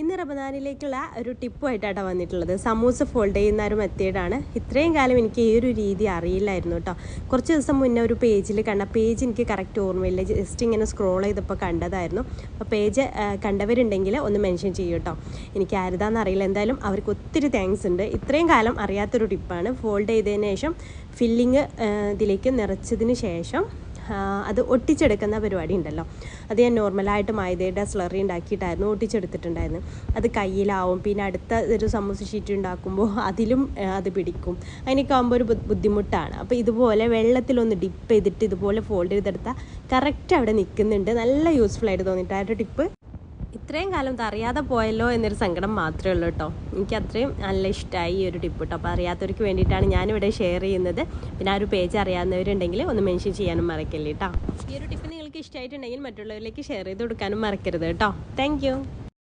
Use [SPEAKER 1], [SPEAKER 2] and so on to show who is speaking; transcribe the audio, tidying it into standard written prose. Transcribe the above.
[SPEAKER 1] ഇന്ന് റമദാനിലേക്കുള്ള ഒരു ടിപ്പുമായിട്ടാണ് വന്നിട്ടുള്ളത്. സമൂസ ഫോൾഡ് ചെയ്യുന്ന ഒരു മെത്തേഡാണ്. ഇത്രയും കാലം എനിക്ക് ഈ ഒരു രീതി അറിയില്ലായിരുന്നു കേട്ടോ. കുറച്ച് ദിവസം മുന്നേ ഒരു പേജിൽ കണ്ട പേജ് എനിക്ക് കറക്റ്റ് ഓർമ്മയില്ല, ജസ്റ്റ് ഇങ്ങനെ സ്ക്രോൾ ചെയ്തപ്പോൾ കണ്ടതായിരുന്നു. അപ്പോൾ പേജ് കണ്ടവരുണ്ടെങ്കിൽ ഒന്ന് മെൻഷൻ ചെയ്യും കേട്ടോ. എനിക്ക് ആരുതാന്ന് അറിയില്ല, എന്തായാലും അവർക്ക് ഒത്തിരി താങ്ക്സ് ഉണ്ട്. ഇത്രയും കാലം അറിയാത്തൊരു ടിപ്പാണ്. ഫോൾഡ് ചെയ്തതിന് ശേഷം ഫില്ലിങ് ഇതിലേക്ക് നിറച്ചതിന് ശേഷം അത് ഒട്ടിച്ചെടുക്കുന്ന പരിപാടി ഉണ്ടല്ലോ, അത് ഞാൻ നോർമലായിട്ട് മൈദയുടെ സ്ലറി ഉണ്ടാക്കിയിട്ടായിരുന്നു ഒട്ടിച്ചെടുത്തിട്ടുണ്ടായിരുന്നു. അത് കയ്യിലാവും, പിന്നെ അടുത്ത ഒരു സമൂസ ഷീറ്റ് ഉണ്ടാക്കുമ്പോൾ അതിലും അത് പിടിക്കും. അതിനൊക്കെ ആകുമ്പോൾ ഒരു ബുദ്ധിമുട്ടാണ്. അപ്പോൾ ഇതുപോലെ വെള്ളത്തിലൊന്ന് ഡിപ്പ് ചെയ്തിട്ട് ഇതുപോലെ ഫോൾഡ് ചെയ്തെടുത്താൽ കറക്റ്റ് അവിടെ നിൽക്കുന്നുണ്ട്. നല്ല യൂസ്ഫുൾ ആയിട്ട് തോന്നിയിട്ട് ആ ഒരു ടിപ്പ്. ഇത്രയും കാലം അറിയാതെ പോയല്ലോ എന്നൊരു സങ്കടം മാത്രമേ ഉള്ളൂ കേട്ടോ. എനിക്ക് അത്രയും നല്ല ഇഷ്ടമായി ഈ ഒരു ടിപ്പ് കേട്ടോ. അപ്പോൾ അറിയാത്തവർക്ക് വേണ്ടിയിട്ടാണ് ഞാനിവിടെ ഷെയർ ചെയ്യുന്നത്. പിന്നെ ആ ഒരു പേജ് അറിയാവുന്നവരുണ്ടെങ്കിൽ ഒന്ന് മെൻഷൻ ചെയ്യാനും മറക്കല്ലേ കേട്ടോ. ഈ ഒരു ടിപ്പ് നിങ്ങൾക്ക് ഇഷ്ടമായിട്ടുണ്ടെങ്കിൽ മറ്റുള്ളവരിലേക്ക് ഷെയർ ചെയ്ത് കൊടുക്കാനും മറക്കരുത് കേട്ടോ. താങ്ക്